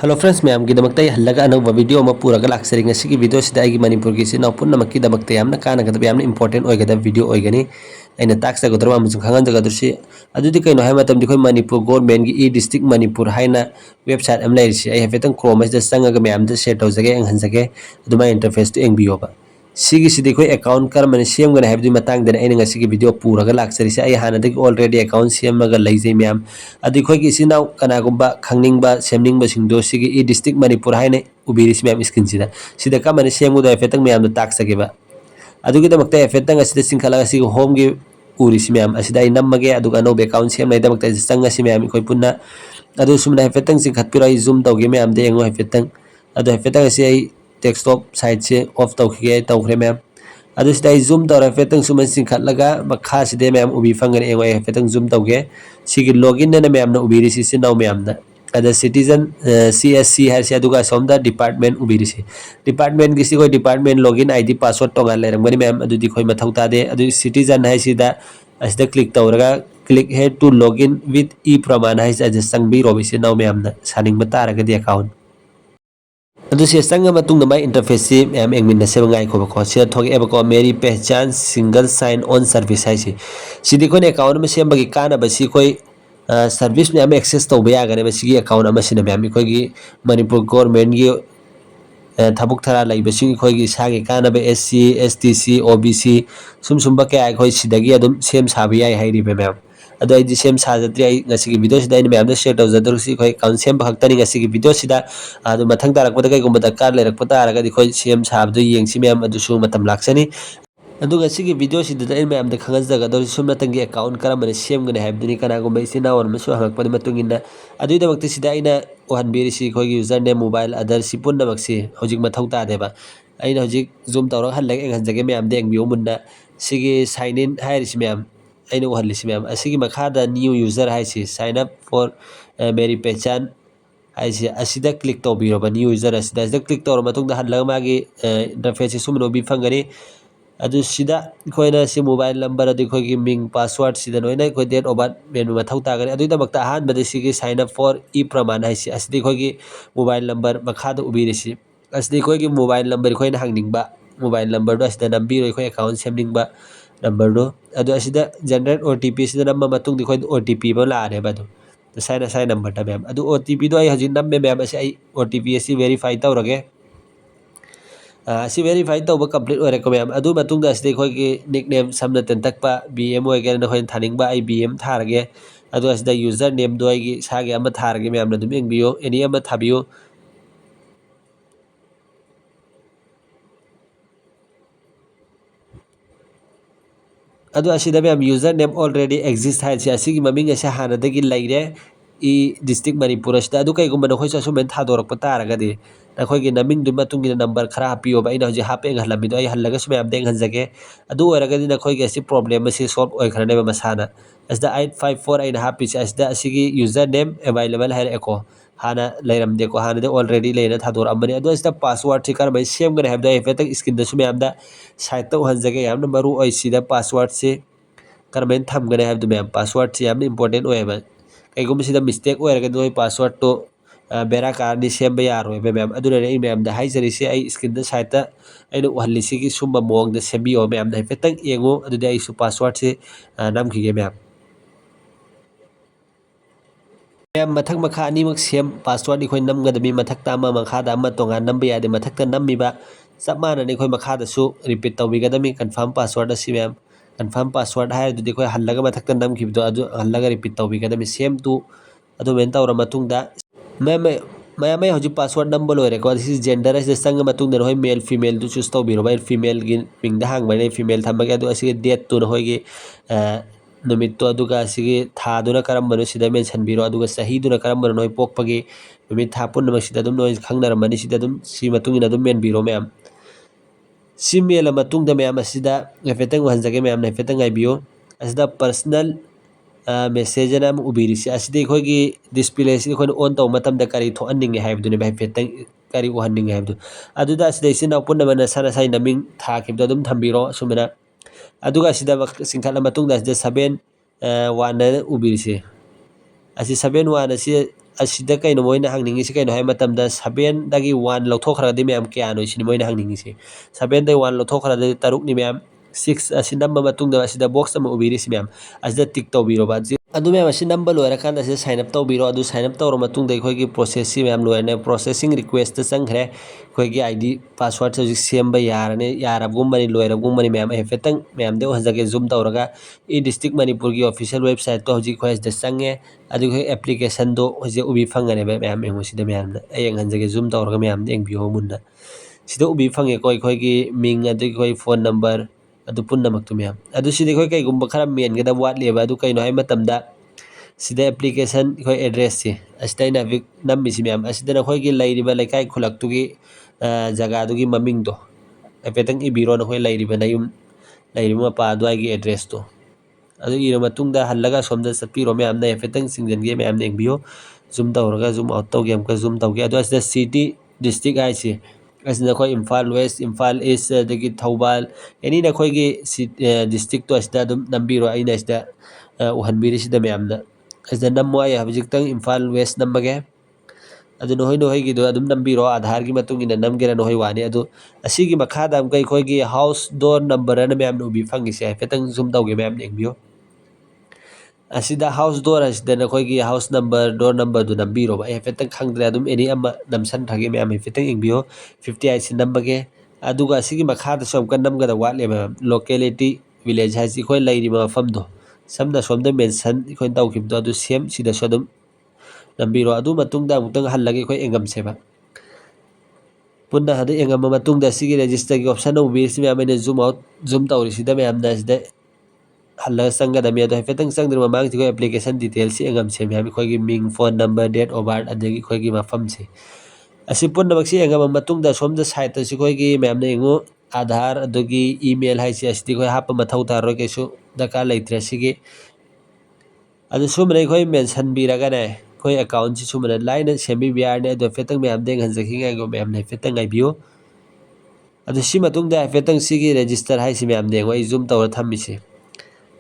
Hello friends ma'am की दमकता हल्लगा अनौब video अमा पूरगा लाक्सरी ngasi video सिदा आगी मणिपुर की सिना पुन्नमक्की दमकता यामना कानागदब यामना इंपोर्टेंट ओइगदब वीडियो ओइगनी अइना ताक्स जगदरवा अमसु खांगन जगदरसि अदुदि कइनो हाय मतम दिखोय मणिपुर गवर्नमेंट की ई डिस्ट्रिक्ट मणिपुर हाइना वेबसाइट अम लैरिसि आई हैफेतन क्रोम दा संगगा मैम दा शेयर तौजगे एंग हंजगे अदुमा इंटरफेस तो एंगबियोबा सिगी अकाउंट करमने सेमगना हैबदि मतंगदने अइना ngasi की वीडियो पूरगा लाक्सरिसि आई हानादगी ऑलरेडी अकाउंट सेमगा लैजै मैम अदिखोय की सिनाव कनागुंबा खंगनिंगबा सेमनिंगबा सिंगदो सिगी ई डिस्ट्रिक्ट मणिपुर हाइने उबिरिसि मैम स्क्रीन सिदा कमने सेमगुदो हैफेतन मैम दा ताक्सगेबा अदुगिदमक्ता हैफेतन ngasi सिंखलागा सिगी होम की उरिसि मैम असिदा आई नम्मगे अदुगा अनौब अकाउंट सेमनाइदमक्ता चंगसि मैम इखोय पुन्ना अदु सुमना हैफेतन सिंखतपिरो आई जूम तौगे मैम दे एंगो हैफेतन अदु हैफेतन ngasi आई डेस्कटॉप साइड से ऑफ तौखिगे तौखरे मैम अदु सिदा आई जूम तौर हैफेतन सुमन सिंखतलगा मखा सिदे मैम उबि फंगने एंगो हैफेतन जूम तौगे सिगी लॉगिन ने मैम ना उबिरिसि सिनाव मैम दा अदा सिटीजन CSC है से अदुगा सोमदा डिपार्टमेंट उबिरिसि डिपार्टमेंट की कोई डिपार्टमेंट लॉगिन आईडी पासवर्ड तोंगा लेरंगबनी मैम अदुदि कोई मथौ तादे अदु सिटीजन है सिदा असिदा क्लिक तौरगा click here to login with e Pramaan है से संगबि रोबिसि नाव मैम ना सानिंग बतारगदि अकाउंट अदु से संग मतुंग माय इंटरफेस से मैम एंगमिन से बंगाई को बको से थोगे एबको मेरी पहचान सिंगल साइन ऑन सर्विस है सिदी कोने अकाउंट में सेम बगी काना बसी कोई सर्विस मैम एक्सेस तौब यागने बसी अकाउंट अमसिना मैम इखोगी मणिपुर गवर्नमेंट की थबुक थरा लैबसिंग इखोगी सागे कानबे SC STC OBC सुम क्या इखोय सिदगी अदुम सेम साबि याय हाइरिबे मैम अदो आई सेम साजत्री आई ngasi की वीडियो सिदा इन मैम दा शेयर तौजदरसि इखोय अकाउंट सेम भक्तनी ngasi की वीडियो सिदा अदु मथंग तारकपदा कइगुम दरकार लेरकपा तारगदि इखोय सेम साबदो येंगसि मैम अदुसु मतम लाक्सनी अदुगा सिगी वीडियो सिदा इन मैम दा खंगजगदो सुमनतंगी अकाउंट करमने सेमगने हैबदनि कनागुम इसिना और मसु हंगकपनि मतुंगिना अदुइदमक्ति सिदा इना ओहनबिरिसि इखोयगी यूजर नेम मोबाइल अदर सिपुन्नमक्सि हौजिक मथौ तादेबा अइना हौजिक जूम तौरग हल्लग एंगहंजगे मैम दे एंगबियो मुन्ना सिगी साइन इन हाइरिसि मैम अइना ओहलिसि मैम असिगी मखादा न्यू यूजर हाइसि sign up for Meri Pehchaan हाइसि असिदा क्लिक तौबिरोबा न्यू यूजर असिदा क्लिक तौर मतुंगदा हल्लग मागी इंटरफेस सुमनो बि फंगनी अदु सिदा इखोयना सि मोबाइल नंबर अदु इखोयगी मिंग पासवर्ड सिदा नोइना इखोय डेट ऑफ बर्थ मेनु मथौ तागने अदुइदमक्ता अहानबदि सिगी sign up for e Pramaan हाइसि असिदा इखोयगी मोबाइल नंबर मखादा उबिरिसि असिदा इखोयगी मोबाइल नंबर इखोयना हंगनिंगबा मोबाइल नंबर दो असिदा नंबीरो इखोय अकाउंट सेमनिंगबा नंबर दो अदु असिदा जनरेट OTP सिदा नम्मा मतुंग इखोय OTP बा लारेबा अदु साइन साइन नंबर ता मैम अदु OTP दो आई हजि नम्मे मैम असे आई OTP असि वेरीफाई तौरगे वेरीफाई तब कम्प्लीट होरेको मैम अदु मतुंग असिदा इखोयगी निकनेम समना तेंतकपा BM ओइगे नखोय थानिंगबा आई BM थारगे अदु असिदा यूजर नेम दो आइगी सागे अमा थारगे मैम ना दुम एंगबियो एनी अमा थाबियो अदु असिदा ma'am user name already exist है असिगी ममिंग असे हानादगी लैरे ई डिस्ट्रिक्ट मणिपुर असिदा अदु कइगुम नखोय असुमेन थादोरकपा तारगदि नखोयगी नमिंग दु मतुंगी नंबर खरा हापियोबा अइना हजि हापेंग हलमिदो आई हल्लगस मैम देंग हंजगे अदु ओरगदि नखोयगी असि प्रॉब्लम असि सॉल्व ओइखरनेबा मसाना असिदा 854 अइना हापिसि असिदा असिगी यूजर नेम अवेलेबल है एको हाना लेरमदेको हानादे ऑलरेडी लेना थादोर अमने अदु असिदा पासवर्ड से करमै सेम गने हैबदा एफेतक स्क्रीन दसु मैम दा साइट तो हंजगे यामना मरु ओइसिदा पासवर्ड से करमै थमगने हैबदु मैम पासवर्ड से यामना इंपोर्टेंट ओएबा कइगुम सिदा मिस्टेक ओरगदि ओइ पासवर्ड तो बेरा कारनी सेम यारोइबे मैम अदुने आई मैम दा हाइजरिसि आई स्क्रीन दा साइट दा अइना उहल्लिसिगी सुम्बा मोंग दा सेबियो मैम दा हैफेतक येंगो अदुदि आई सु पासवर्ड से नमखिगे मैम मैम मथक मखा अनीमक सेम पासवर्ड इखोय नमगदबी मथकता अमा मखादा अमा तोंगा नंब यादे मथकता नम्मिबा सब मानने इखोय मखादसु रिपीट तौबिगदमी कंफर्म पासवर्ड असि मैम कंफर्म पासवर्ड है अदुदि इखोय हल्लगा मथकता नमखिबदो अदु हल्लगा रिपीट तौबिगदमी सेम टू अदु मेन तौरा मतुंगदा मैम मैं हजि पासवर्ड नंबर लोरेको दिस जेंडर अस संग मतुंग होय मेल फीमेल दु चूज तौबिरो बाय फीमेल गी मिंग हांग बाय फीमेल थमगे अदु असि डेट तु होयगी नुमित तो अदुगा असि था दुना करम बनो सिदा मेंशन बिरो अदुगा सही दुना करम बनो नोय पोकपगी नुमित था पुन मसिदा दुम नोय खंगनर मनि सिदा दुम सि मतुंग इन दुम मेन बिरो मैम सि मेल मतुंग द मैम असिदा एफेतंग हंजगे मैम ने एफेतंग आइबियो असिदा पर्सनल मेसेज नाम उबिरिसि असिदा इखोयगी डिस्प्ले सि इखोन ऑन तौ मतम द करी थो अनिंग हाइबदुने बाय फेतंग करी उहनिंग हाइबदु अदुदा असिदा इसिना पुन मन सना साइ नमिंग था किबदो दुम थंबिरो सुमना अदुगा असिदा सिंखला मतुंग दा 7 1 उबिरिसि असि 7 1 असि asida kaino moina hangningisi kaino hai matamda 7 dagi 1 lawthokhradi mayam kyano isini moina hangningisi 7 dagi 1 lawthokhradi taruk ni mayam 6 asi namba matungda asida box ama ubirisi mayam asida tick tawbiro ba adu mayam asi namba loira kan asida sign up tawbiro adu sign up tawro matungda khoi process si mayam loirne processing request ta changkhre khoi id password hojik semba yarane yarabgumbani loirabgumbani mayam hefetang mayam de hajage zoom tawraga e district manipur gi official website to hojik khoi asida change adu khoi application do hoje ubi phangane mayam engosida mayam ayeng hanjage zoom tawraga mayam de engbiyo munna sida ubi phange khoi gi ming adu khoi phone number adu punna maktu mayam adu sidi khoi kai gumba khara men gada wat leba adu kaino hai matamda sida application khoi address si asida ina vik nammi si mayam asida na khoi gi lairiba laikai khulak tu gi jaga du gi maming do efetang ibiro na khoi lairiba na yum lairiba pa adu ai gi address to adu ira matungda hallaga somda sapiro mayam na efetang singjan ge mayam na engbiyo zoom tawraga zoom out tawge amka zoom tawge adu asida city district ai si asina khoi Imphal West Imphal East dagi Thoubal any na khoi gi district to asida dum nambiro aina asida uhanbiri sida mayamna asida nammo ay habjiktang Imphal West nambage adu nohoi gi do adum nambiro Aadhaar gi matung ina namgera nohoi wani adu asigi makhada am kai khoi gi house door number na mayam no bi phangi se fetang zoom tawge mayam engbiyo asida house door asida na khoi gi house number door number du nambiro ba efetang khangdre adum any ama namsan thage mayam efetang engbiyo 50 IC nambage aduga asigi makhada som kan namga da watle mayam locality village haisi khoi lairi ma famdo samna somda mention khoi tawkhib do adu same sida sodum nambiro adu matungda mutang hallage khoi engam seba punna hadu engam matungda sigi register gi option no bi sim mayam zoom out zoom tawri sida mayam da sida halla sanga da mi ado hefetang sangdir mamang ti ko application details si engam se mi khoi gi ming phone number date of birth adagi khoi gi mafam se asi punna maksi engam matung da somda site si khoi gi mem na engu Aadhaar adagi email hai si asti khoi hapa mathau ta ro kesu daka leitre sigi adu sumre khoi mention biraga ne khoi account si sumre line sembi biar ne do fetang mem deng hanjaki ngai go mem ne fetang ai bio adu si matung da fetang sigi register hai si mem deng oi zoom tawra thammi se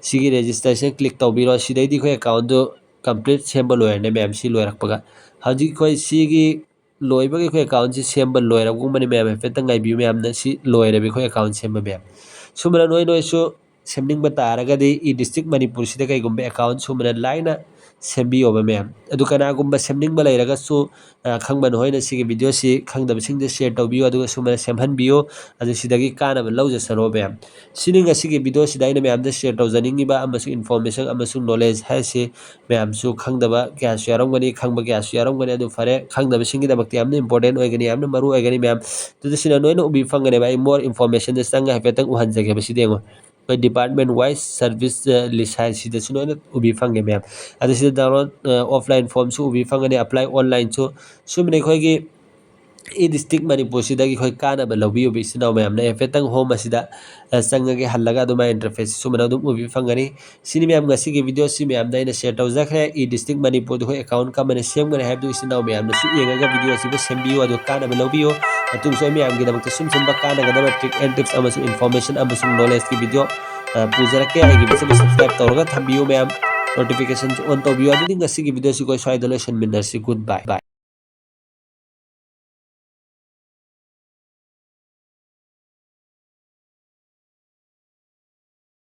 sigi registration click tawbiro sidai khoi account do complete semba loirne mem si loirakpaga haji khoi sigi loibagi khoi account si semba loiragumani mem fetang ai bi mem na si loirabi khoi account semba mem sumra noi su semning bataragadi e district manipur sida kai gumbe account sumra laina sembi oba mem adu kana gumba semning ba lairaga su khangban hoina sigi video si khangdab singde share tawbiyo adu sumra semhan biyo adu sidagi kana ba lawja saro mem sininga sigi video sida ina mem da share tawjaningi ba amasu information amasu knowledge ha si mem su khangdaba kya su yaramgani khangba kya su yaramgani adu fare khangdaba singi da bakti amna important oigani amna maru oigani mem tu sina noina ubi fangane ba more information da sanga hafetang uhanjage ba sidengo department wise service list hai sida suno ubi fange mem adu sida download offline form su ubi fangane apply online so sumne khoi gi e district manipur sida gi khoi kana ba lobi ubi sina mem na efetang home asida sanga ge hallaga duma interface sumna dum ubi fangani sini mem ngasi gi video si mem da ina share tawjakhe e district manipur du khoi account ka mane same gane have du sina mem na su yenga video si ba sembiyo adu kana ba lobiyo atung so mem gi dabak sum sum ba kana ga da trick and tips amasu information amasu knowledge ki video pujarake ai gi bisa subscribe tawraga thambiyo mem notification on tawbiyo adu ngasi gi video si koi swai dolation minner si goodbye.